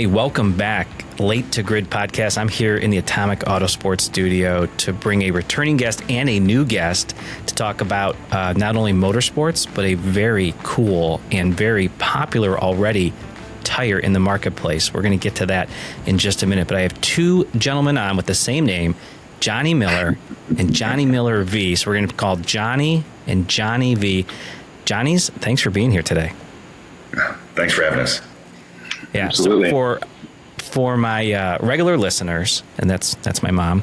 Hey, welcome back. Late to Grid podcast. I'm here in the Atomic Autosports studio to bring a returning guest and a new guest to talk about not only motorsports, but a very cool and very popular already tire in the marketplace. We're going to get to that in just a minute, but I have two gentlemen on with the same name, Johnny Miller and Johnny Miller V. So we're going to call Johnny and Johnny V. Johnny's, thanks for being here today. Thanks for having us. Yeah, Absolutely. So for my regular listeners, and that's my mom,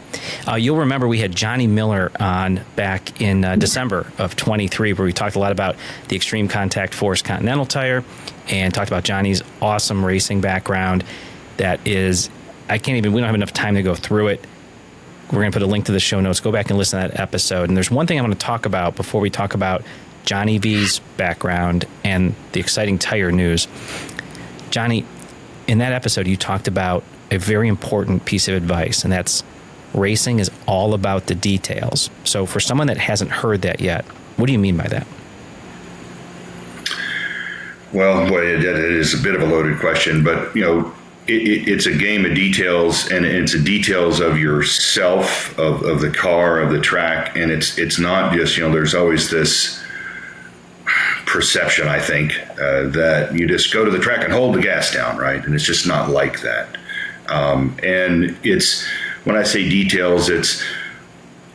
you'll remember we had Johnny Miller on back in December of 23, where we talked a lot about the Extreme Contact Force Continental tire and talked about Johnny's awesome racing background. That is, we don't have enough time to go through it. We're going to put a link to the show notes. Go back and listen to that episode. And there's one thing I want to talk about before we talk about Johnny V's background and the exciting tire news. Johnny, in that episode, you talked about a very important piece of advice, and that's racing is all about the details. So for someone that hasn't heard that yet, what do you mean by that? Well, boy, it is a bit of a loaded question, but, it's a game of details, and it's a details of yourself, of the car, of the track, and it's not just, there's always this perception, I think, that you just go to the track and hold the gas down, right? And it's just not like that. And it's, when I say details, it's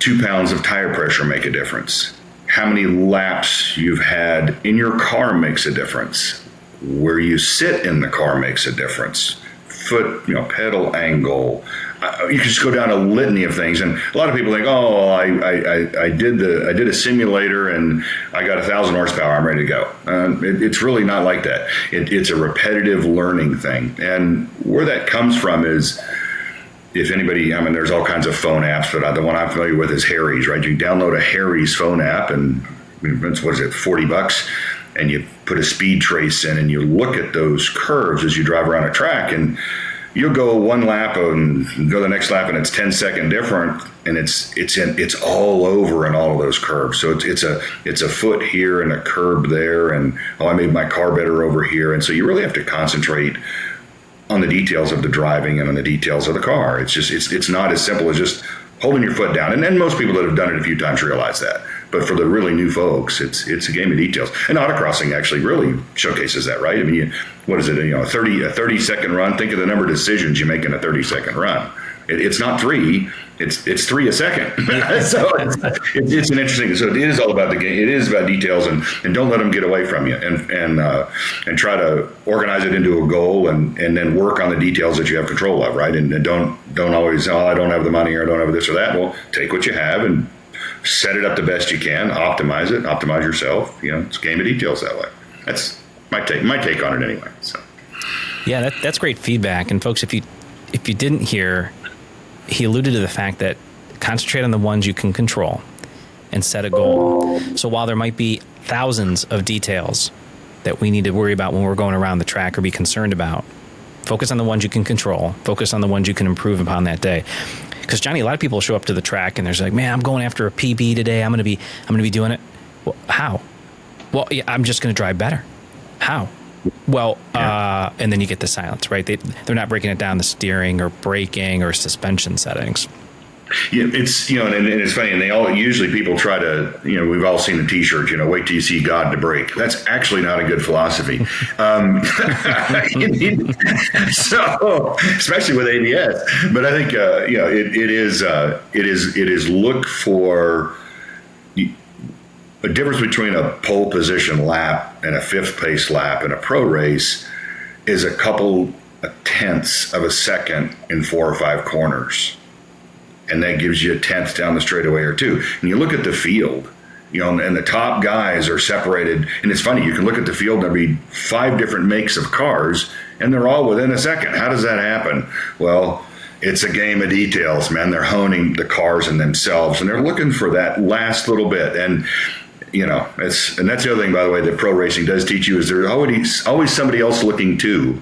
2 pounds of tire pressure make a difference. How many laps you've had in your car makes a difference. Where you sit in the car makes a difference. Foot, pedal angle. You can just go down a litany of things, and a lot of people think, "Oh, I did a simulator and I got 1,000 horsepower. I'm ready to go." It's really not like that. It's a repetitive learning thing, and where that comes from is, if anybody, there's all kinds of phone apps, but the one I'm familiar with is Harry's. Right? You download a Harry's phone app, and it's, what is it, $40, and you put a speed trace in, and you look at those curves as you drive around a track, and you'll go one lap and go the next lap, and it's 10-second different, and it's all over in all of those curves. So it's a foot here and a curb there, and I made my car better over here, and so you really have to concentrate on the details of the driving and on the details of the car. It's not as simple as just holding your foot down, and then most people that have done it a few times realize that. But for the really new folks, it's a game of details. And autocrossing actually really showcases that, right? What is it? A 30-second run. Think of the number of decisions you make in a 30-second run. It's not 3. It's 3 a second. So it's an interesting. So it is all about the game. It is about details, and don't let them get away from you. And try to organize it into a goal, and then work on the details that you have control of, right? And don't always, I don't have the money, or I don't have this or that. Well, take what you have and set it up the best you can, optimize yourself. It's a game of details that way. That's my take on it anyway. So, yeah, that's great feedback. And folks, if you didn't hear, he alluded to the fact that concentrate on the ones you can control and set a goal. So while there might be thousands of details that we need to worry about when we're going around the track or be concerned about, focus on the ones you can control, focus on the ones you can improve upon that day. Because Johnny, a lot of people show up to the track and they're like, "Man, I'm going after a PB today. I'm going to be doing it." Well, how? Well, yeah, I'm just going to drive better. How? Well, and then you get the silence, right? They're not breaking it down to steering or braking or suspension settings. Yeah, it's, and it's funny, and they all, usually people try to, we've all seen the t-shirt, wait till you see God to brake. That's actually not a good philosophy. So, especially with ABS, but I think, it is look for a difference between a pole position lap and a fifth pace lap in a pro race is a couple of tenths of a second in 4 or 5 corners. And that gives you a tenth down the straightaway or 2. And you look at the field, and the top guys are separated. And it's funny, you can look at the field and there'll be 5 different makes of cars, and they're all within a second. How does that happen? Well, it's a game of details, man. They're honing the cars and themselves, and they're looking for that last little bit. And and that's the other thing, by the way, that pro racing does teach you is there's always somebody else looking too.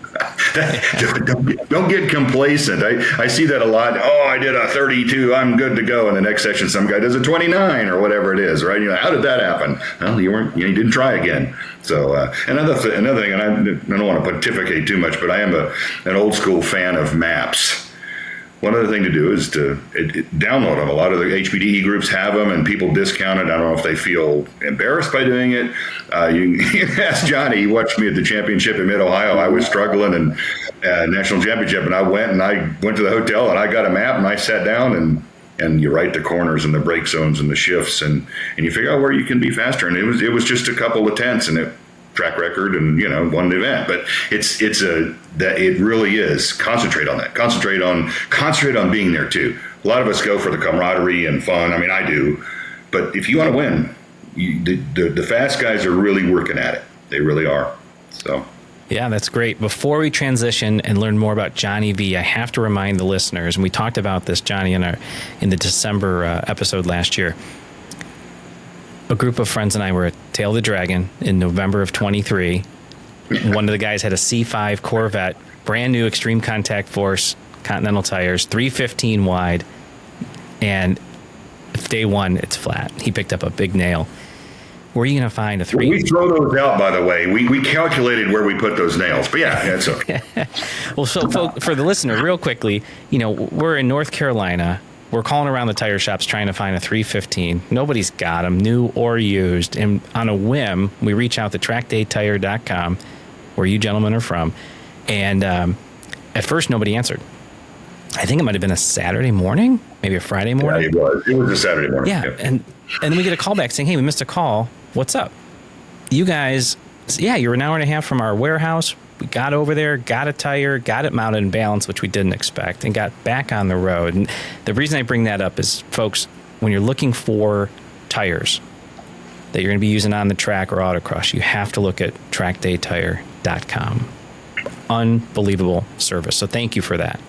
Don't get complacent. I see that a lot. Oh, I did a 32. I'm good to go. And the next session, some guy does a 29 or whatever it is, right? You're like, how did that happen? Well, you didn't try again. So another thing, and I don't want to pontificate too much, but I am an old school fan of maps. One other thing to do is to download them. A lot of the HPDE groups have them, and people discount it. I don't know if they feel embarrassed by doing it. You can ask Johnny. He watched me at the championship in Mid-Ohio. I was struggling and national championship, and I went to the hotel, and I got a map, and I sat down, and you write the corners and the brake zones and the shifts, and you figure out where you can be faster. And it was just a couple of tenths, and it track record and won the event. But it really is concentrate on that. Concentrate on being there too. A lot of us go for the camaraderie and fun. I mean, I do. But if you want to win, the fast guys are really working at it. They really are. So. Yeah, that's great. Before we transition and learn more about Johnny V, I have to remind the listeners, and we talked about this, Johnny, in the December episode last year. A group of friends and I were at Tail of the Dragon in November of 23. One of the guys had a C5 Corvette, brand new Extreme Contact Force Continental tires, 315 wide, and day one, it's flat. He picked up a big nail. Where are you going to find a three? We throw those out, by the way. We calculated where we put those nails, but yeah, that's okay. Well, so for the listener, real quickly, we're in North Carolina. We're calling around the tire shops trying to find a 315. Nobody's got them, new or used. And on a whim, we reach out to trackdaytire.com, where you gentlemen are from. And at first, nobody answered. I think it might have been a Saturday morning, maybe a Friday morning. Yeah, it was. It was a Saturday morning. Yeah, yep. And then we get a call back saying, hey, we missed a call. What's up? You guys, you're an hour and a half from our warehouse. We got over there, got a tire, got it mounted and balanced, which we didn't expect, and got back on the road. And the reason I bring that up is, folks, when you're looking for tires that you're going to be using on the track or autocross, you have to look at trackdaytire.com. Unbelievable service. So thank you for that.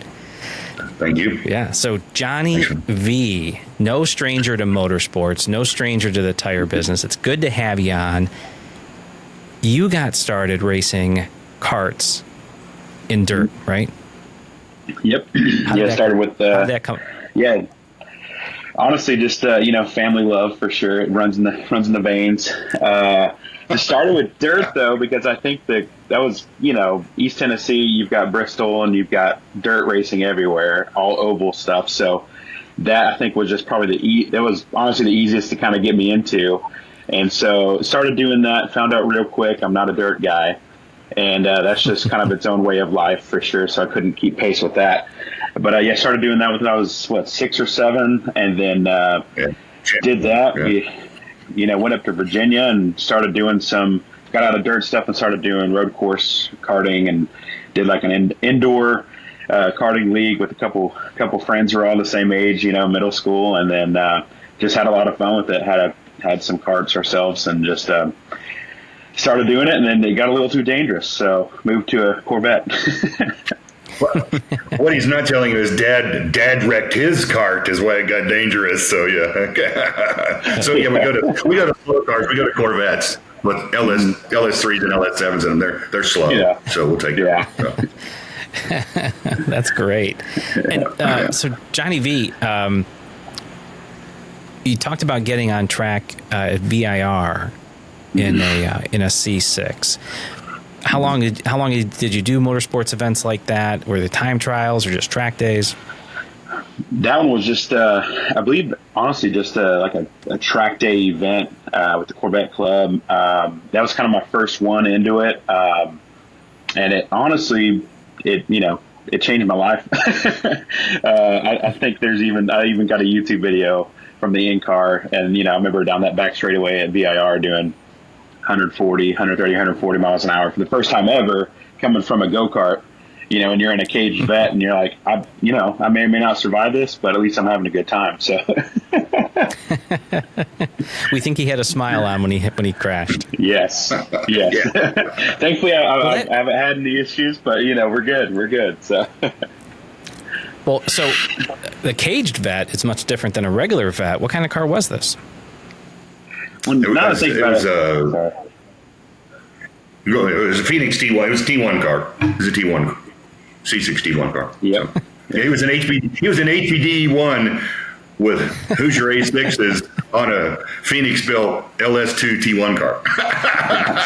Thank you. Yeah. So Johnny V, no stranger to motorsports, no stranger to the tire business. It's good to have you on. You got started racing karts in dirt, right? Yep. Started with how did that come? Yeah. Honestly, just family love for sure. It runs in the veins. It started with dirt though, because I think that was East Tennessee. You've got Bristol, and you've got dirt racing everywhere, all oval stuff. So that I think was just probably that was honestly the easiest to kind of get me into, and so started doing that. Found out real quick I'm not a dirt guy. And that's just kind of its own way of life for sure. So I couldn't keep pace with that. But I started doing that when I was 6 or 7, and then did that. Yeah. We, went up to Virginia and started doing got out of dirt stuff and started doing road course karting, and did like an indoor karting league with a couple friends who were all the same age, middle school, and then just had a lot of fun with it. Had some karts ourselves, and just started doing it, and then it got a little too dangerous, so moved to a Corvette. What he's not telling you is dad wrecked his cart is why it got dangerous. So yeah. So yeah, we go to slow cars, we go to Corvettes with LS3s and LS7s in them. They're slow. Yeah. So we'll take it. Yeah. So. That's great. And so Johnny V, you talked about getting on track at VIR in a C6. How long did you do motorsports events like that? Were they time trials or just track days? That one was just, I believe, honestly, just like a track day event with the Corvette Club. That was kind of my first one into it, and it honestly, it changed my life. I think I even got a YouTube video from the in-car, and I remember down that back straightaway at VIR doing 130, 140 miles an hour for the first time ever, coming from a go-kart, and you're in a caged vet, and you're like, I may or may not survive this, but at least I'm having a good time. So we think he had a smile on when he crashed. Yes. Yeah. Thankfully, I haven't had any issues, but we're good. So. Well, so the caged vet is much different than a regular vet. What kind of car was this? Now I think about it. It was a Phoenix T1. It was a T1 car. It was a T1 C6 T1 car. Yep. So, yeah, he was an HPDE 1 with Hoosier A6s on a Phoenix built LS2 T1 car.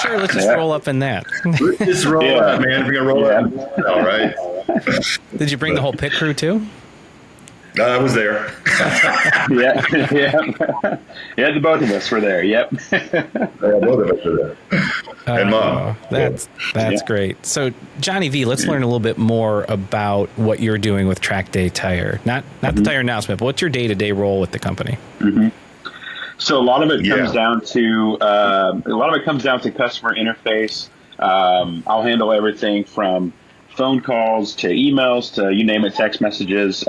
Sure, let's just roll up in that. Let's just roll up, man. We're gonna roll up. All right. Did you bring the whole pit crew too? I was there. Yeah. Yeah, the both of us were there. Yep. Both of us were there. And Mom. That's great. So, Johnny V, let's learn a little bit more about what you're doing with Track Day Tire. Not the tire announcement, but what's your day-to-day role with the company? Mm-hmm. So a lot of it comes down to customer interface. I'll handle everything from phone calls to emails to you name it, text messages.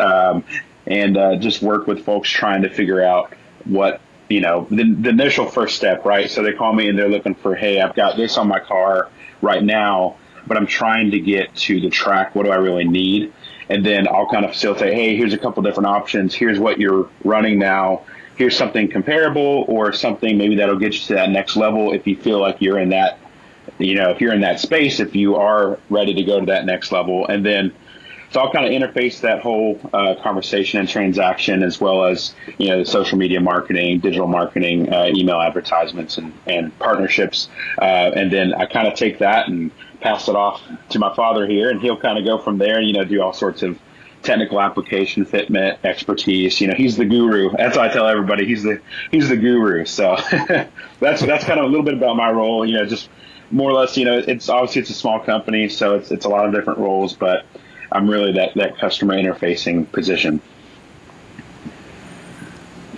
And just work with folks trying to figure out what, the initial first step, right? So they call me and they're looking for, hey, I've got this on my car right now, but I'm trying to get to the track. What do I really need? And then I'll kind of facilitate, hey, here's a couple different options. Here's what you're running now. Here's something comparable or something maybe that'll get you to that next level if you feel like you're in that, if you're in that space, if you are ready to go to that next level. And then so I'll kind of interface that whole conversation and transaction as well as, the social media marketing, digital marketing, email advertisements and partnerships. And then I kind of take that and pass it off to my father here, and he'll kind of go from there and, do all sorts of technical application, fitment, expertise. He's the guru. That's what I tell everybody. He's the guru. So that's kind of a little bit about my role, just more or less, it's obviously it's a small company, so it's a lot of different roles, but I'm really that customer interfacing position.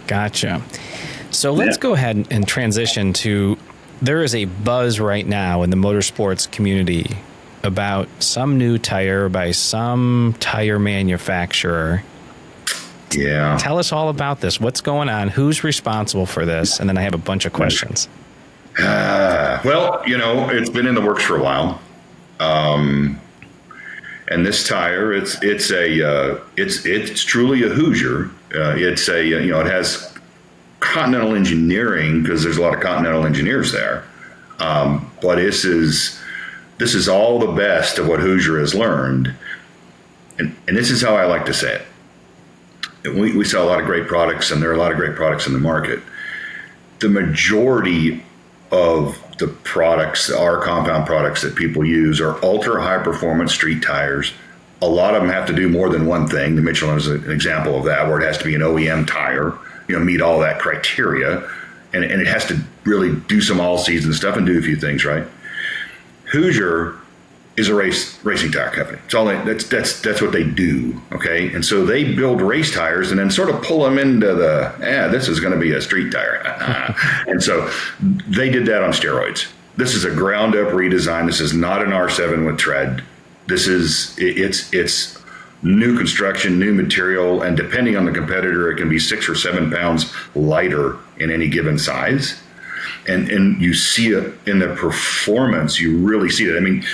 Gotcha. So let's go ahead and transition to, there is a buzz right now in the motorsports community about some new tire by some tire manufacturer. Yeah. Tell us all about this. What's going on? Who's responsible for this? And then I have a bunch of questions. Well, it's been in the works for a while. And this tire, it's truly a Hoosier. It has Continental engineering because there's a lot of Continental engineers there. But this is all the best of what Hoosier has learned. And this is how I like to say it. We sell a lot of great products, and there are a lot of great products in the market. The majority of the products, our compound products that people use, are ultra high performance street tires. A lot of them have to do more than one thing. The Michelin is an example of that, where it has to be an OEM tire, meet all that criteria, and it has to really do some all season stuff and do a few things right. Hoosier is a racing tire company. It's all that's what they do. Okay, and so they build race tires and then sort of pull them into this is going to be a street tire, and so they did that on steroids. This is a ground up redesign. This is not an R7 with tread. This is it's new construction, new material, and depending on the competitor, it can be 6 or 7 pounds lighter in any given size. And you see it in the performance. You really see it. I mean,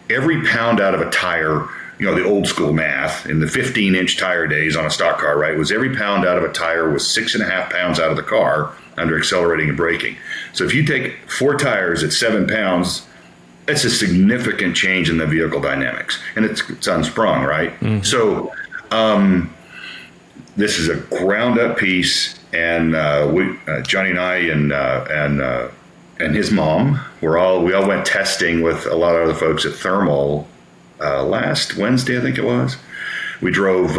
every pound out of a tire, the old school math in the 15-inch tire days on a stock car, right, was every pound out of a tire was 6.5 pounds out of the car under accelerating and braking. So if you take 4 tires at 7 pounds, that's a significant change in the vehicle dynamics. And it's unsprung, right? Mm-hmm. So this is a ground up piece. And Johnny and I and his mom we all went testing with a lot of other folks at Thermal last Wednesday, I think it was. We drove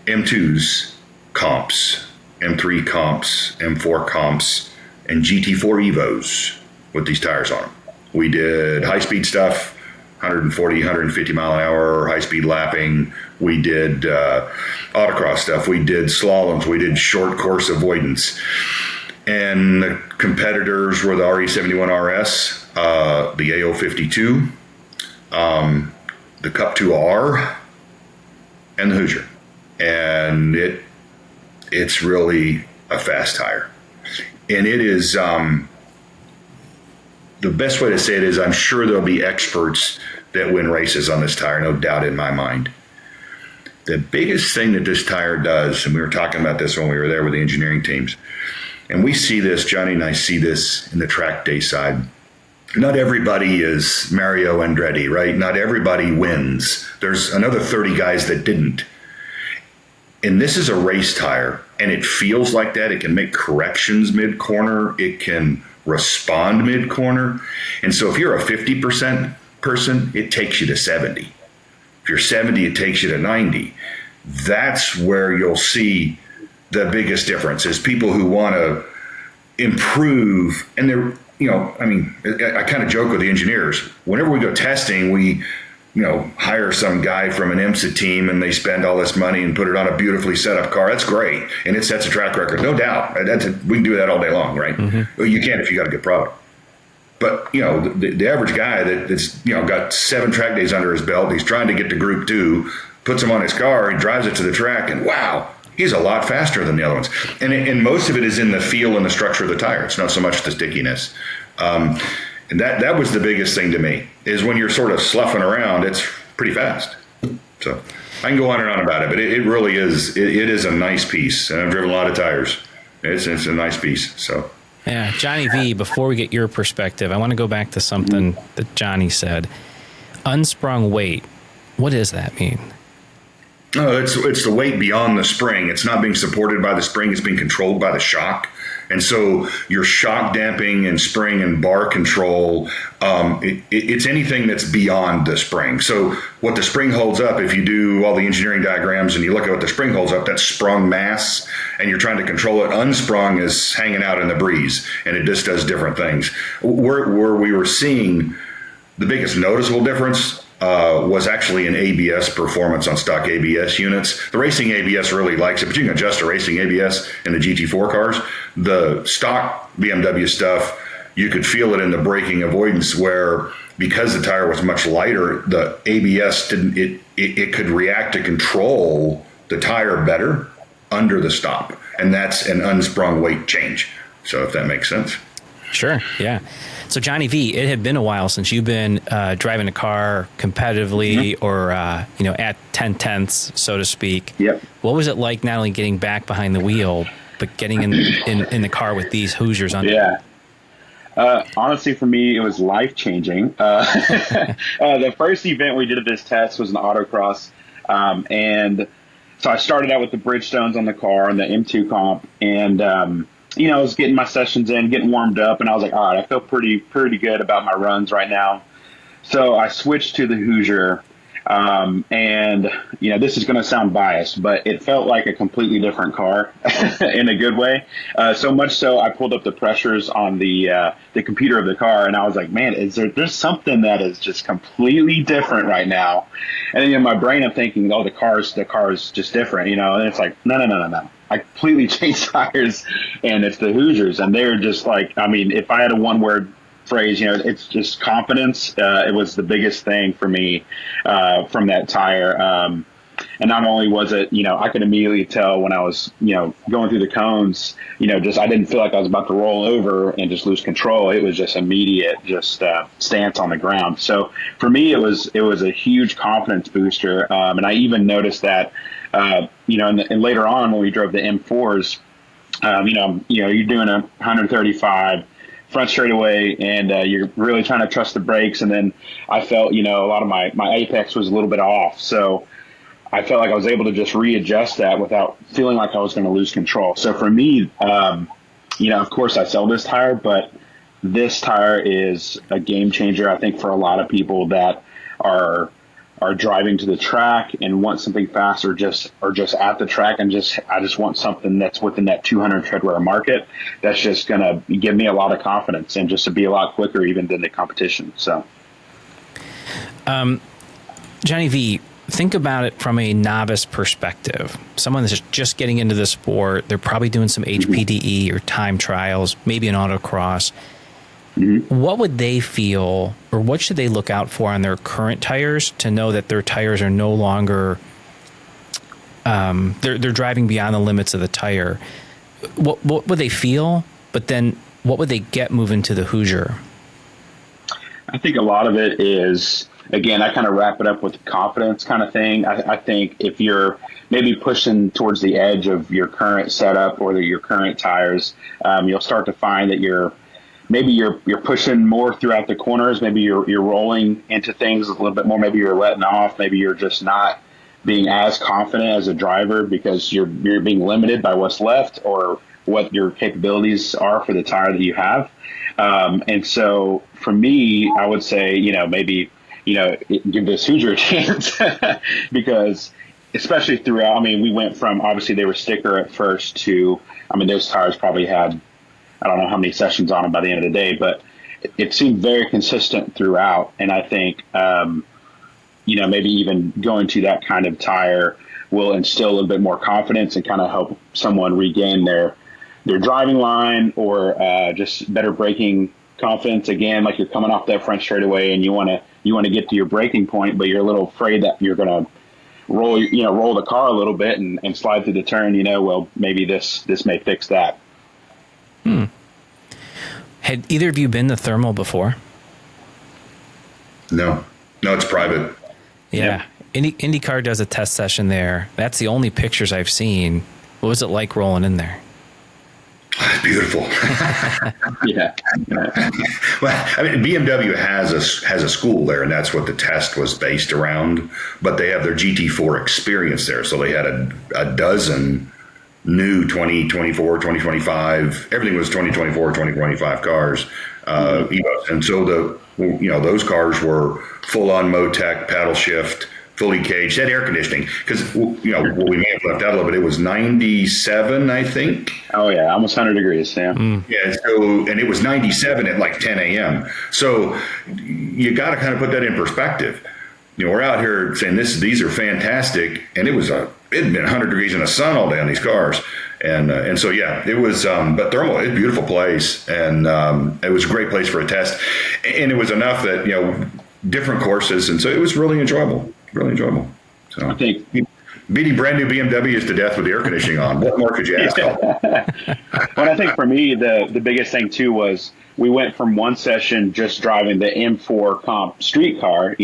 M2s comps, M3 comps, M4 comps, and GT4 Evos with these tires on them. We did high speed stuff, 140, 150 mile an hour, high speed lapping. We did autocross stuff. We did slaloms. We did short course avoidance. And the competitors were the RE71 RS, the AO52, the Cup 2R, and the Hoosier. And it's really a fast tire. And it is, the best way to say it is, I'm sure there'll be experts that win races on this tire, no doubt in my mind. The biggest thing that this tire does, and we were talking about this when we were there with the engineering teams, and we see this, Johnny and I see this in the track day side. Not everybody is Mario Andretti, right? Not everybody wins. There's another 30 guys that didn't. And this is a race tire, and it feels like that. It can make corrections mid-corner. It can respond mid-corner. And so if you're a 50% person, it takes you to 70. If you're 70, it takes you to 90. That's where you'll see the biggest difference is people who want to improve. And they're, I kind of joke with the engineers. Whenever we go testing, we, hire some guy from an IMSA team and they spend all this money and put it on a beautifully set up car. That's great. And it sets a track record. No doubt. We can do that all day long, right? Mm-hmm. Well, you can if you got a good product. But, the average guy that's, got 7 track days under his belt, he's trying to get to Group 2, puts him on his car, he drives it to the track, and wow, he's a lot faster than the other ones. And most of it is in the feel and the structure of the tire. It's not so much the stickiness. And that was the biggest thing to me, is when you're sort of sloughing around, it's pretty fast. So I can go on and on about it, but it really is. It is a nice piece. And I've driven a lot of tires. It's a nice piece, so. Yeah, Johnny V, before we get your perspective, I want to go back to something that Johnny said. Unsprung weight, what does that mean? No, it's the weight beyond the spring. It's not being supported by the spring. It's being controlled by the shock. And so your shock damping and spring and bar control, it's anything that's beyond the spring. So what the spring holds up, if you do all the engineering diagrams and you look at what the spring holds up, that's sprung mass, and you're trying to control it. Unsprung is hanging out in the breeze, and it just does different things. Where we were seeing the biggest noticeable difference was actually in ABS performance on stock ABS units. The racing ABS really likes it, but you can adjust a racing ABS in the GT4 cars. The stock BMW stuff, you could feel it in the braking avoidance, where because the tire was much lighter, the ABS it could react to control the tire better under the stop. And that's an unsprung weight change. So if that makes sense. Sure, yeah. So Johnny V, it had been a while since you've been driving a car competitively or at 10/10ths, so to speak. Yep. What was it like not only getting back behind the wheel, but getting in the car with these Hoosiers on? Yeah. Honestly, for me, it was life-changing. The first event we did at this test was an autocross. And so I started out with the Bridgestones on the car and the M2 comp. And I was getting my sessions in, getting warmed up, and I was like, all right, I feel pretty good about my runs right now. So I switched to the Hoosier, and this is going to sound biased, but it felt like a completely different car in a good way. So much so, I pulled up the pressures on the computer of the car, and I was like, man, there's something that is just completely different right now. And then in my brain, I'm thinking, oh, the car's just different, and it's like, no. I completely changed tires, and it's the Hoosiers, and they're just like, if I had a one-word phrase, it's just confidence. It was the biggest thing for me from that tire. And not only was it, I could immediately tell when I was, going through the cones, I didn't feel like I was about to roll over and just lose control. It was just immediate, stance on the ground. So for me, it was a huge confidence booster. And I even noticed that, and later on when we drove the M4s, you're doing 135 front straightaway, and you're really trying to trust the brakes. And then I felt, a lot of my apex was a little bit off. So I felt like I was able to just readjust that without feeling like I was going to lose control. So for me, of course I sell this tire, but this tire is a game changer, I think, for a lot of people that are driving to the track and want something fast, or just at the track and I just want something that's within that 200 treadwear market that's just going to give me a lot of confidence and just to be a lot quicker even than the competition. So, Johnny V, think about it from a novice perspective. Someone that's just getting into the sport, they're probably doing some HPDE or time trials, maybe an autocross. What would they feel, or what should they look out for on their current tires to know that their tires are no longer, they're driving beyond the limits of the tire? What would they feel? But then what would they get moving to the Hoosier? I think a lot of it is again, I kind of wrap it up with confidence kind of thing. I think if you're maybe pushing towards the edge of your current setup or your current tires, you'll start to find that you're pushing more throughout the corners. Maybe you're rolling into things a little bit more. Maybe you're letting off. Maybe you're just not being as confident as a driver because you're being limited by what's left or what your capabilities are for the tire that you have. And so for me, I would say, maybe, give this Hoosier a chance because especially throughout, we went from, obviously they were sticker at first to, those tires probably had, I don't know how many sessions on them by the end of the day, but it seemed very consistent throughout. And I think, maybe even going to that kind of tire will instill a little bit more confidence and kind of help someone regain their driving line or just better braking confidence. Again, like you're coming off that front straightaway and you want to get to your braking point, but you're a little afraid that you're going to roll the car a little bit and slide through the turn. Well, maybe this may fix that. Had either of you been to Thermal before? No, it's private. Yeah. IndyCar does a test session there. That's the only pictures I've seen. What was it like rolling in there? It's beautiful. Yeah. Well, BMW has a school there, and that's what the test was based around. But they have their GT4 experience there, so they had a dozen new 2024, 2025. Everything was 2024, 2025 cars. And so those cars were full on Motec, paddle shift, fully caged, had air conditioning. Because, what we may have left out a little bit, it was 97, I think. Oh, yeah, almost 100 degrees, yeah. Yeah, and it was 97 at like 10 a.m. So you got to kind of put that in perspective. We're out here saying these are fantastic, and it had been 100 degrees in the sun all day on these cars. And so, yeah, it was, but Thermal is a beautiful place, and it was a great place for a test. And it was enough that, different courses, and so it was really enjoyable. So I think beating brand new BMWs to death with the air conditioning on. What more could you ask? Well, I think for me, the biggest thing too was we went from one session just driving the M4 comp street car.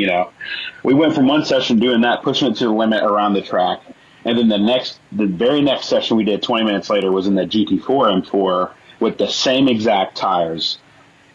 We went from one session doing that, pushing it to the limit around the track. And then the very next session we did 20 minutes later was in the GT4 M4 with the same exact tires.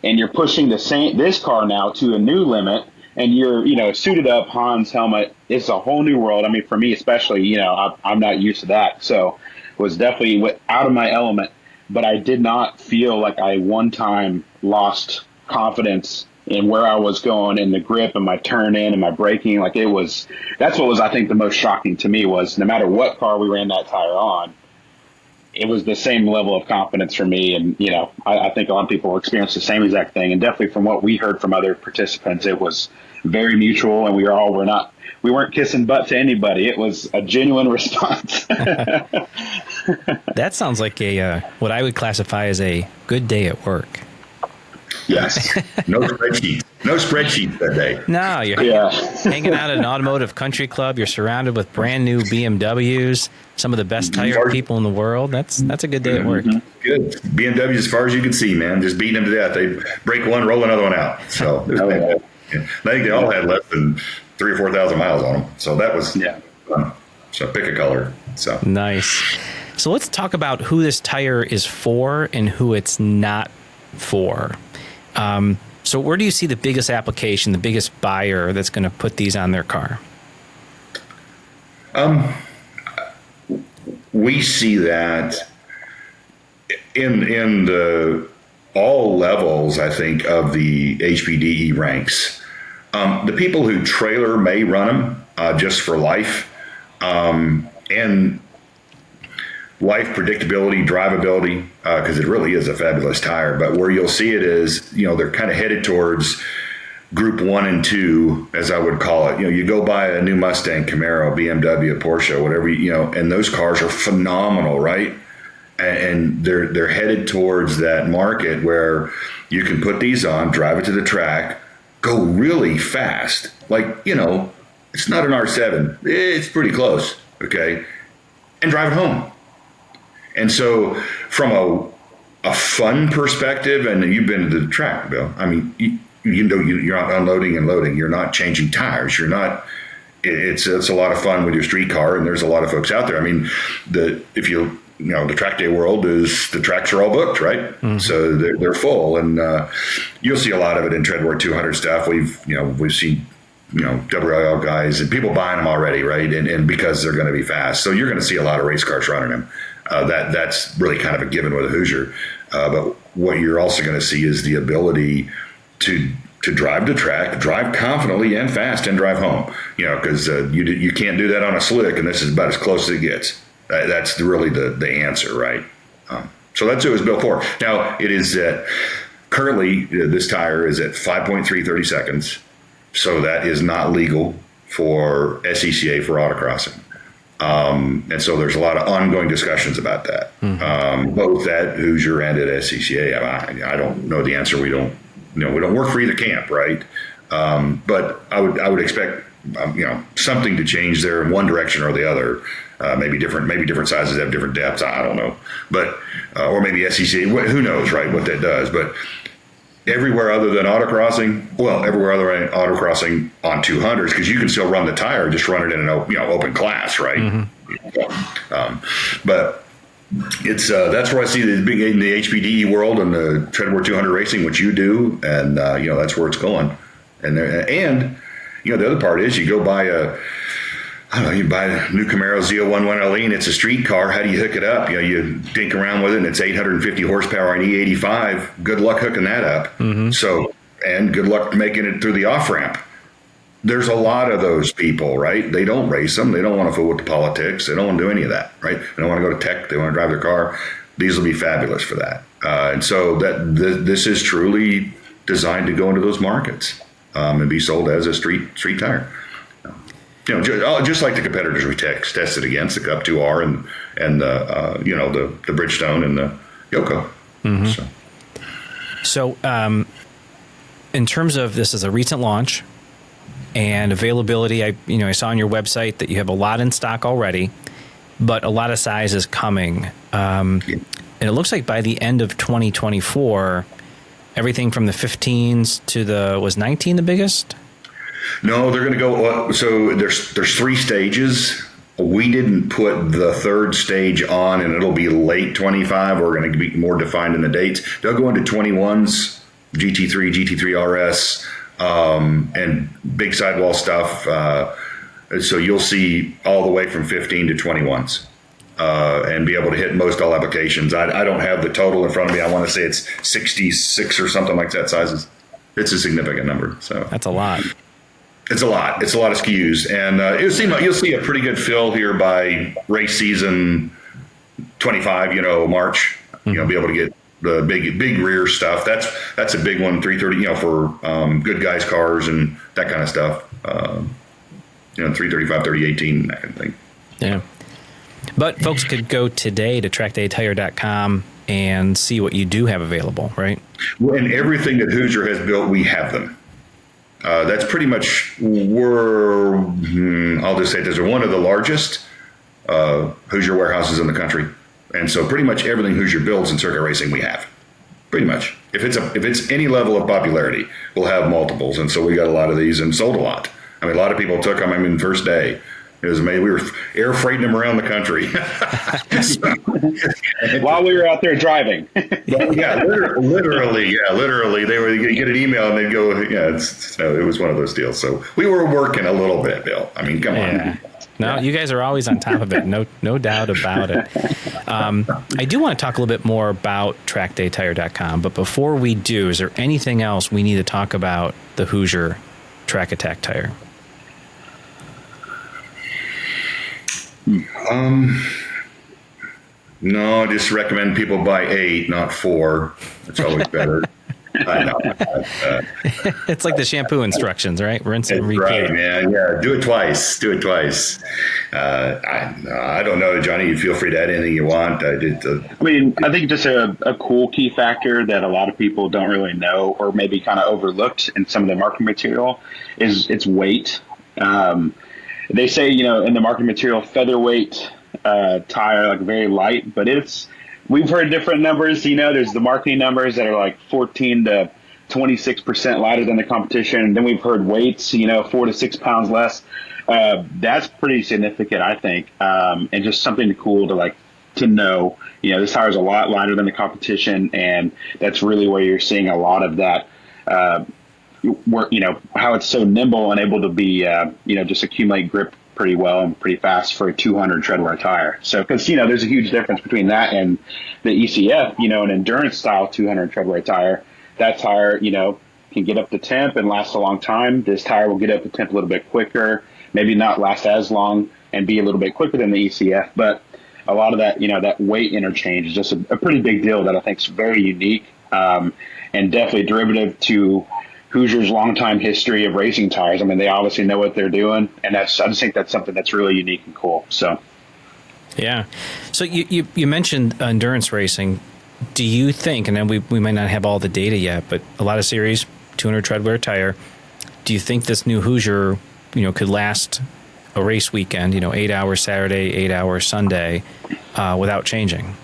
And you're pushing this car now to a new limit, and you're, suited up, Hans helmet. It's a whole new world. For me especially, I'm not used to that. So it was definitely out of my element, but I did not feel like I one time lost confidence in where I was going and the grip and my turn in and my braking. That's what was, I think, the most shocking to me was no matter what car we ran that tire on, it was the same level of confidence for me. And, I think a lot of people experienced the same exact thing. And definitely from what we heard from other participants, it was very mutual. And we weren't kissing butt to anybody. It was a genuine response. That sounds like what I would classify as a good day at work. Yes. No spreadsheets that day. No, you're hanging out at an automotive country club. You're surrounded with brand new BMWs, some of the best tire people in the world. That's a good day at work. Good. BMWs as far as you can see, man. Just beating them to death. They break one, roll another one out. So I think they all had less than 3,000 or 4,000 miles on them. So that was fun. So pick a color. So nice. So let's talk about who this tire is for and who it's not for. So where do you see the biggest application, the biggest buyer that's going to put these on their car? We see that in all levels, I think, of the HPDE ranks. The people who trailer may run them just for life, and life predictability, drivability, because it really is a fabulous tire. But where you'll see it is, they're kind of headed towards group 1 and 2, as I would call it. You go buy a new Mustang, Camaro, BMW, Porsche, whatever, and those cars are phenomenal, right? And they're headed towards that market where you can put these on, drive it to the track, go really fast. It's not an R7. It's pretty close, okay? And drive it home. And so from a fun perspective, and you've been to the track, Bill, you're not unloading and loading. You're not changing tires. You're not. It's a lot of fun with your street car, and there's a lot of folks out there. I mean, the track day world is the tracks are all booked, right? Mm-hmm. So they're full, and you'll see a lot of it in Treadwear 200 stuff. We've seen WIL guys and people buying them already, right? And because they're going to be fast, so you're going to see a lot of race cars running them. That's really kind of a given with a Hoosier. But what you're also going to see is the ability to drive the track, drive confidently and fast, and drive home. Because you can't do that on a slick, and this is about as close as it gets. That's really the answer, right? So that's what it was built for. Now it is currently this tire is at 5.3 30 seconds, so that is not legal for SCCA for autocrossing. And so there's a lot of ongoing discussions about that, both at Hoosier and at SCCA. I don't know the answer. We don't work for either camp, right? But I would expect, something to change there in one direction or the other. Maybe different sizes have different depths. I don't know, but or maybe SCCA. Who knows, right? What that does, but. Everywhere other than autocrossing, on 200s, because you can still run the tire, just run it in an open class, right? Mm-hmm. But it's that's where I see the big in the HPDE world and the Treadwear 200 racing, which you do, and that's where it's going. And the other part is you go buy you buy a new Camaro Z011 LE, and it's a street car. How do you hook it up? You dink around with it, and it's 850 horsepower and E85. Good luck hooking that up. Mm-hmm. So, and good luck making it through the off-ramp. There's a lot of those people, right? They don't race them. They don't want to fool with the politics. They don't want to do any of that, right? They don't want to go to tech. They want to drive their car. These will be fabulous for that. And so this is truly designed to go into those markets and be sold as a street tire. Just like the competitors we tested against, the Cup 2R and the Bridgestone and the Yoko. Mm-hmm. So, in terms of this is a recent launch and availability, I saw on your website that you have a lot in stock already, but a lot of size is coming. And it looks like by the end of 2024, everything from the 15s to was 19 the biggest? No, they're going to go. So there's 3 stages. We didn't put the 3rd stage on, and it'll be late 25. We're going to be more defined in the dates. They'll go into 21s, GT3 RS, and big sidewall stuff. So you'll see all the way from 15 to 21s, and be able to hit most all applications. I don't have the total in front of me. I want to say it's 66 or something like that sizes. It's a significant number. So that's a lot. It's a lot. It's a lot of SKUs, and you'll see a pretty good fill here by race season 25. March. Mm-hmm. Be able to get the big rear stuff. That's a big one. 330. For good guys cars and that kind of stuff. 335, 3018, that kind of thing. Yeah. But folks could go today to trackdaytire.com and see what you do have available, right? Well, and everything that Hoosier has built, we have them. That's pretty much I'll just say this, we're one of the largest Hoosier warehouses in the country. And so pretty much everything Hoosier builds in circuit racing, we have. Pretty much. If it's any level of popularity, we'll have multiples. And so we got a lot of these and sold a lot. I mean, a lot of people took them, first day. It was amazing. We were air freighting them around the country. While we were out there driving. Literally. They would get an email and they'd go, so it was one of those deals. So we were working a little bit, Bill. Come on. No, you guys are always on top of it. No doubt about it. I do want to talk a little bit more about trackdaytire.com, but before we do, is there anything else we need to talk about the Hoosier Track Attack Tire? No, I just recommend people buy 8, not 4. It's always better. I know. It's like the shampoo instructions, right? Rinse and repeat. Right, man. Yeah, do it twice. I don't know, Johnny. You feel free to add anything you want. I think just a cool key factor that a lot of people don't really know, or maybe kind of overlooked in some of the marketing material, is its weight. They say, in the marketing material, featherweight tire, like very light, but we've heard different numbers. There's the marketing numbers that are like 14 to 26% lighter than the competition. And then we've heard weights, 4 to 6 pounds less. That's pretty significant, I think. And just something cool to know, this tire is a lot lighter than the competition. And that's really where you're seeing a lot of that, how it's so nimble and able to be, just accumulate grip pretty well and pretty fast for a 200 treadwear tire. So, because, there's a huge difference between that and the ECF, an endurance style 200 treadwear tire. That tire, can get up to temp and last a long time. This tire will get up to temp a little bit quicker, maybe not last as long and be a little bit quicker than the ECF. But a lot of that, that weight interchange is just a pretty big deal that I think is very unique, and definitely derivative to Hoosier's longtime history of racing tires. I mean, they obviously know what they're doing, and I just think that's something that's really unique and cool. So, yeah. So you mentioned endurance racing. Do you think, and then we might not have all the data yet, but a lot of series, 200 treadwear tire, do you think this new Hoosier, could last a race weekend, 8 hours Saturday, 8 hours Sunday, without changing?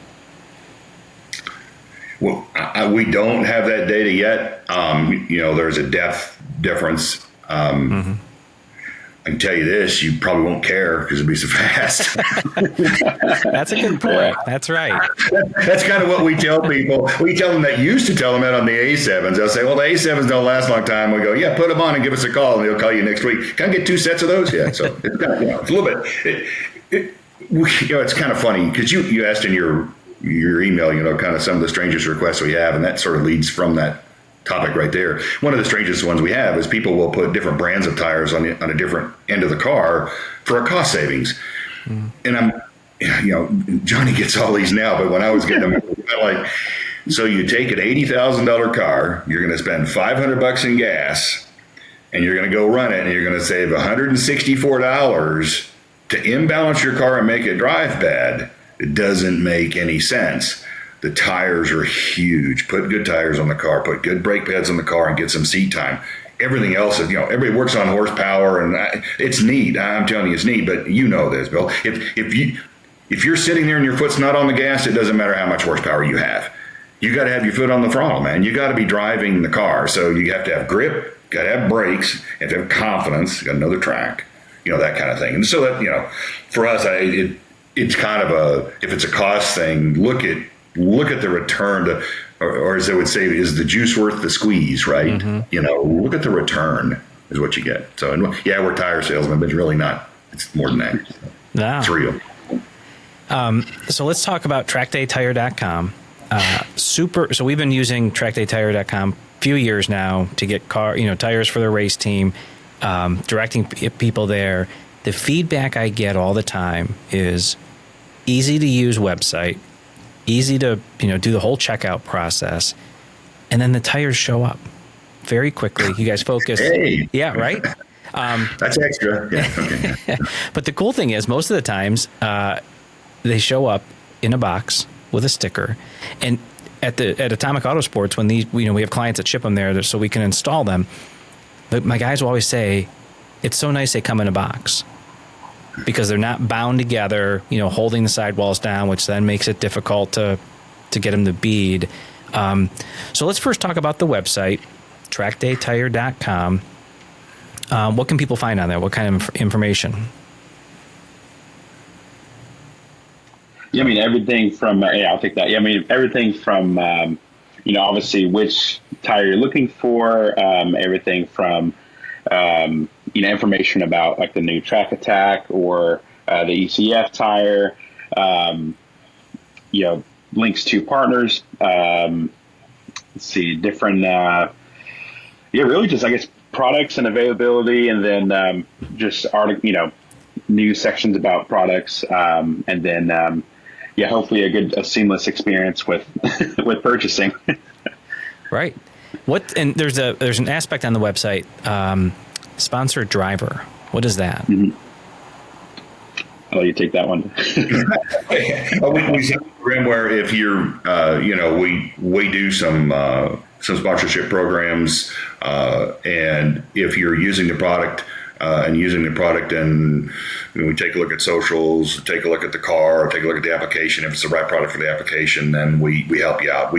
Well, we don't have that data yet. There's a depth difference. I can tell you this, you probably won't care because it'll be so fast. That's a good point. That's right. That's kind of what we tell people. We tell them that, used to tell them that on the A7s. They'll say, well, the A7s don't last a long time. We go, yeah, put them on and give us a call, and they'll call you next week. Can I get 2 sets of those? Yeah, so it's kind of, it's a little bit, it's kind of funny because you asked in your email, kind of some of the strangest requests we have, and that sort of leads from that topic right there. One of the strangest ones we have is people will put different brands of tires on a different end of the car for a cost savings. And Johnny gets all these now, but when I was getting them, so you take an $80,000 car, you're going to spend $500 in gas, and you're going to go run it, and you're going to save $164 to imbalance your car and make it drive bad. It doesn't make any sense. The tires are huge. Put good tires on the car, put good brake pads on the car, and get some seat time. Everything else, everybody works on horsepower, and it's neat. I'm telling you, it's neat, but you know this, Bill. If you're sitting there and your foot's not on the gas, it doesn't matter how much horsepower you have. You got to have your foot on the throttle, man. You got to be driving the car. So you have to have grip, got to have brakes, you have to have confidence, got to know the track, that kind of thing. And so that, for us, it's kind of if it's a cost thing, look at the return or as they would say, is the juice worth the squeeze, right? Look at the return is what you get. So, and yeah, we're tire salesmen, but really not. It's more than that. No. It's real. So let's talk about trackdaytire.com. So we've been using trackdaytire.com a few years now to get tires for the race team, directing people there. The feedback I get all the time is easy to use website, easy to do the whole checkout process, and then the tires show up very quickly. You guys focus. Hey. Yeah, right? That's extra. Yeah. Okay. But the cool thing is most of the times they show up in a box with a sticker. And at Atomic Autosports, when we have clients that ship them there so we can install them, but my guys will always say, it's so nice they come in a box, because they're not bound together, holding the sidewalls down, which then makes it difficult to get them to bead. So let's first talk about the website, trackdaytire.com. What can people find on there? What kind of information? Yeah, I mean, everything from, I'll take that. Yeah, I mean, everything from, obviously which tire you're looking for, everything from, information about like the new Track Attack or the ECF tire, links to partners, let's see, different, really just, I guess, products and availability, and then just news sections about products, and then, hopefully a seamless experience with with purchasing. Right. And there's an aspect on the website, sponsored driver. What is that? Mm-hmm. I'll let you take that one. We have a program where if you're, we do some sponsorship programs, and if you're using the product and we take a look at socials, take a look at the car, take a look at the application. If it's the right product for the application, then we help you out.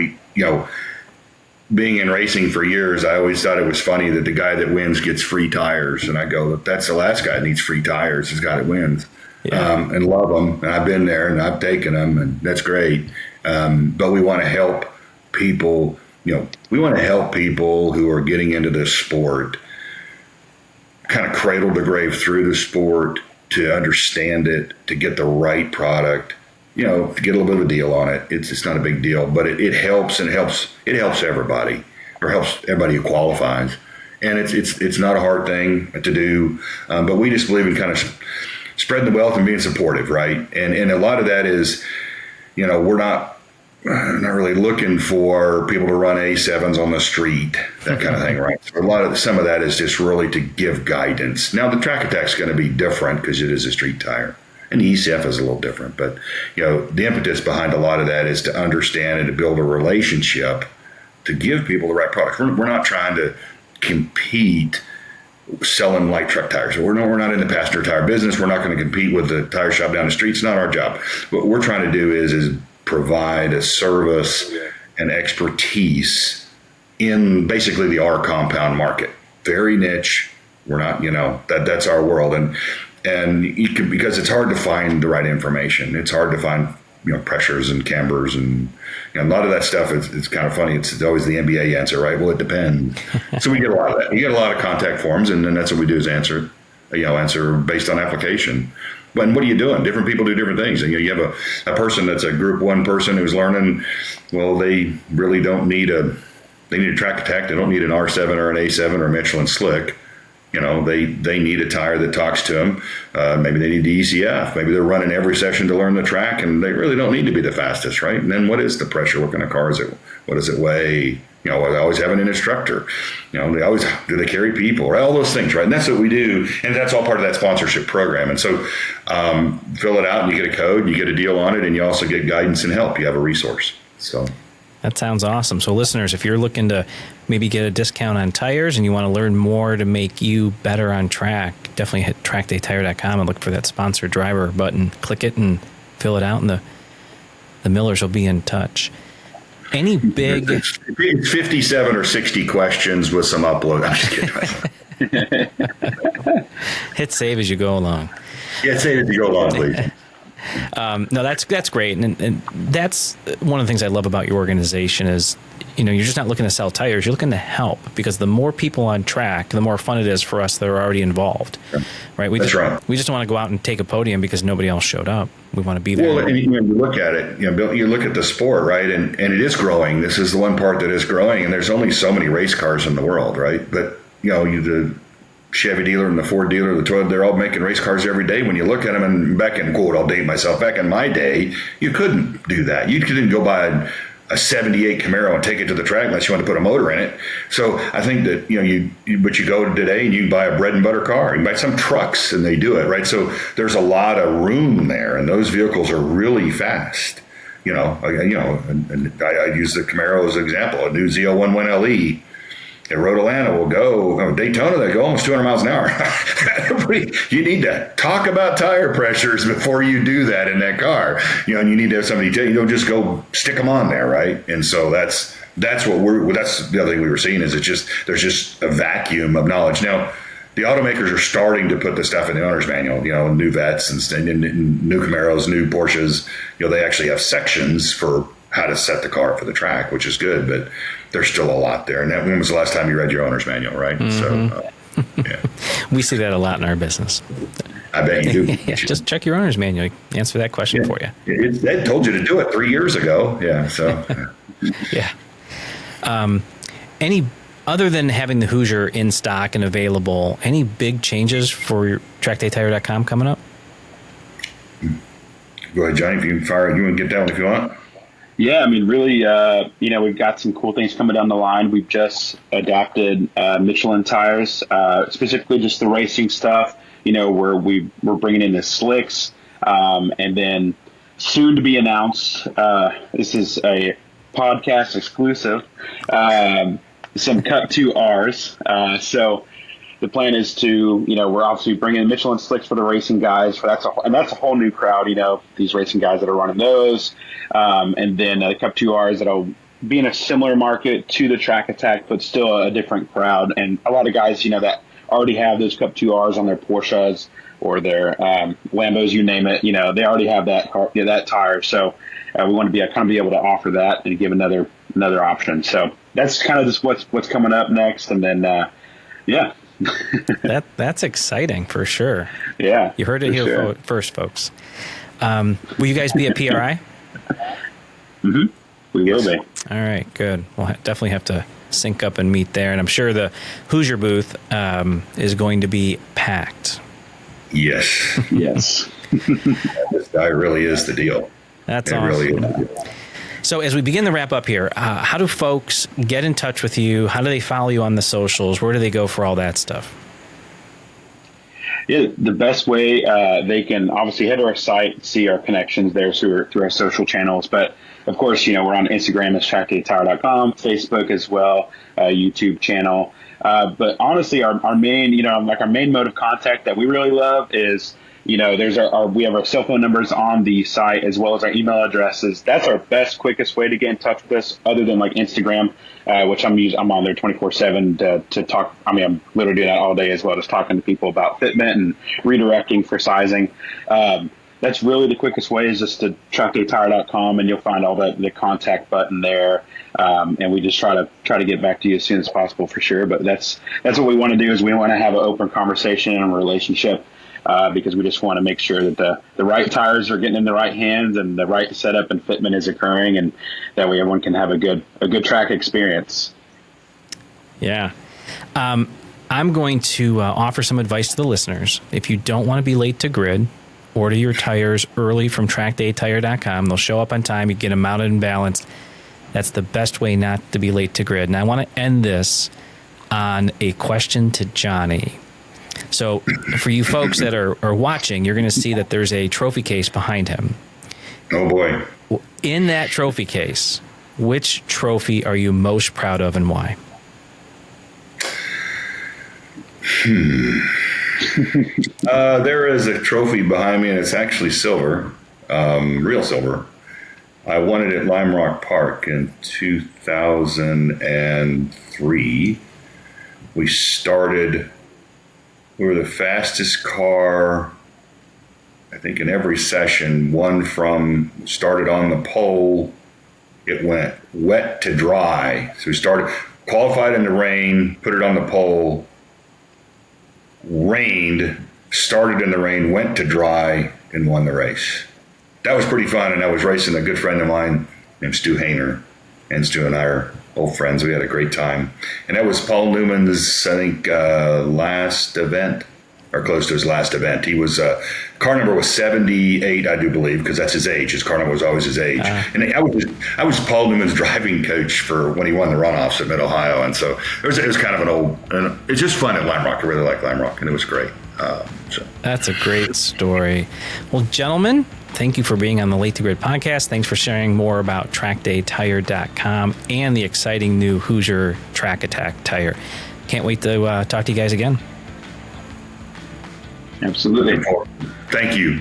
being in racing for years, I always thought it was funny that the guy that wins gets free tires. And I go, that's the last guy that needs free tires, is the guy that wins. Yeah. And love them. And I've been there and I've taken them, and that's great. But we want to help people, we want to help people who are getting into this sport kind of cradle to grave through the sport, to understand it, to get the right product, to get a little bit of a deal on it. It's not a big deal, but it helps, and it helps everybody, or helps everybody who qualifies. And it's not a hard thing to do, but we just believe in kind of spreading the wealth and being supportive, right? And a lot of that is, we're not really looking for people to run A7s on the street, that kind of thing, right? So some of that is just really to give guidance. Now, the Track Attack's going to be different because it is a street tire, and the ECF is a little different. But the impetus behind a lot of that is to understand and to build a relationship, to give people the right product. We're not trying to compete selling light truck tires. We're not in the passenger tire business. We're not going to compete with the tire shop down the street. It's not our job. What we're trying to do is provide a service and expertise in basically the R compound market. Very niche. We're not, that's our world. And because it's hard to find the right information. It's hard to find, pressures and cambers, and a lot of that stuff. It's kind of funny. It's always the NBA answer, right? Well, it depends. So we get a lot of that. You get a lot of contact forms, and then that's what we do is answer based on application. But what are you doing? Different people do different things. And you have a person that's a group one person who's learning. Well, they really don't need they need a Track Attack. They don't need an R7 or an A7 or a Michelin Slick. They need a tire that talks to them. Maybe they need the ECF. Maybe they're running every session to learn the track, and they really don't need to be the fastest, right? And then what is the pressure? What kind of car is it? What does it weigh? I always have an instructor. Do they carry people? Right? All those things, right? And that's what we do, and that's all part of that sponsorship program. And so fill it out, and you get a code, you get a deal on it, and you also get guidance and help. You have a resource. So that sounds awesome. So listeners, if you're looking to maybe get a discount on tires and you want to learn more to make you better on track, definitely hit trackdaytire.com and look for that sponsored driver button. Click it and fill it out, and the Millers will be in touch. Any big... It's 57 or 60 questions with some upload. I'm just kidding. Hit save as you go along. Yeah, save as you go along, please. No, that's great. And that's one of the things I love about your organization is, you're just not looking to sell tires. You're looking to help, because the more people on track, the more fun it is for us that are already involved. Right? We just don't want to go out and take a podium because nobody else showed up. We want to be there. Well, and you look at it, you look at the sport, right? And it is growing. This is the one part that is growing. And there's only so many race cars in the world, right? But, the Chevy dealer and the Ford dealer, the Toyota, they're all making race cars every day. When you look at them, and back in, quote, I'll date myself, back in my day, you couldn't do that. You couldn't go buy a 78 Camaro and take it to the track unless you want to put a motor in it. So I think that, but you go today and you buy a bread and butter car. You buy some trucks and they do it, right? So there's a lot of room there, and those vehicles are really fast. And I use the Camaro as an example. A new Z011LE at Road Atlanta will go, Daytona, they go almost 200 miles an hour. You need to talk about tire pressures before you do that in that car. And you need to have somebody tell you, don't just go stick them on there, right? And so that's the other thing we were seeing is there's just a vacuum of knowledge. Now, the automakers are starting to put the stuff in the owner's manual, new Vettes and new Camaros, new Porsches, they actually have sections for how to set the car for the track, which is good, but there's still a lot there. And when was the last time you read your owner's manual, right? Mm-hmm. So, yeah. We see that a lot in our business. I bet you do. Yeah, just check your owner's manual. Answer that question for you. They told you to do it 3 years ago. Yeah. So, yeah. Any other than having the Hoosier in stock and available, any big changes for trackdaytire.com coming up? Go ahead, Johnny. If you want to get that one if you want. Yeah, I mean, really, we've got some cool things coming down the line. We've just adapted Michelin tires, specifically just the racing stuff, where we're bringing in the slicks, and then soon to be announced, this is a podcast exclusive, some Cut 2Rs. So the plan is to, we're obviously bringing in Michelin slicks for the racing guys. That's a whole new crowd, these racing guys that are running those. And then the Cup 2Rs that'll being a similar market to the Track Attack, but still a different crowd. And a lot of guys, that already have those Cup 2Rs on their Porsches or their Lambos, you name it. They already have that car, that tire. So we want to be able to offer that and give another option. So that's kind of just what's coming up next. And then, yeah. That's exciting for sure. Yeah. You heard it here first, folks. Will you guys be at PRI? Mm-hmm. We will be. All right, good. We'll definitely have to sync up and meet there. And I'm sure the Hoosier booth is going to be packed. Yes. Yes. This guy really is the deal. That's it awesome. Really is the deal. So as we begin to wrap up here, how do folks get in touch with you? How do they follow you on the socials? Where do they go for all that stuff? Yeah, the best way, they can obviously head to our site, see our connections there through our social channels. But of course, we're on Instagram as trackdatetire.com, Facebook as well, YouTube channel. But honestly, our main, our main mode of contact that we really love is, there's we have our cell phone numbers on the site as well as our email addresses. That's our best, quickest way to get in touch with us, other than like Instagram, which I'm on there 24/7 to talk. I mean, I'm literally doing that all day as well, just talking to people about fitment and redirecting for sizing. That's really the quickest way, is just to trackdatetire.com, and you'll find all the contact button there. And we just try to get back to you as soon as possible for sure. But that's what we want to do, is we want to have an open conversation and a relationship. Because we just want to make sure that the right tires are getting in the right hands and the right setup and fitment is occurring, and that way everyone can have a good track experience. Yeah. I'm going to offer some advice to the listeners. If you don't want to be late to grid, order your tires early from trackdatetire.com. They'll show up on time. You get them mounted and balanced. That's the best way not to be late to grid. And I want to end this on a question to Johnny. So for you folks that are watching, you're going to see that there's a trophy case behind him. Oh, boy. In that trophy case, which trophy are you most proud of and why? There is a trophy behind me, and it's actually silver, real silver. I won it at Lime Rock Park in 2003. We were the fastest car, I think, in every session. Started on the pole. It went wet to dry. So we qualified in the rain, put it on the pole, rained, started in the rain, went to dry, and won the race. That was pretty fun, and I was racing a good friend of mine named Stu Hayner, and Stu and I are old friends. We had a great time. And that was Paul Newman's, I think, last event, or close to his last event. He was, car number was 78, I do believe, because that's his age. His car number was always his age. And I was Paul Newman's driving coach for when he won the runoffs at Mid-Ohio. And so it was kind of it's just fun at Lime Rock. I really like Lime Rock, and it was great. That's a great story. Well, gentlemen, thank you for being on the Late to Grid podcast. Thanks for sharing more about trackdatetire.com and the exciting new Hoosier Track Attack Tire. Can't wait to talk to you guys again. Absolutely. Thank you.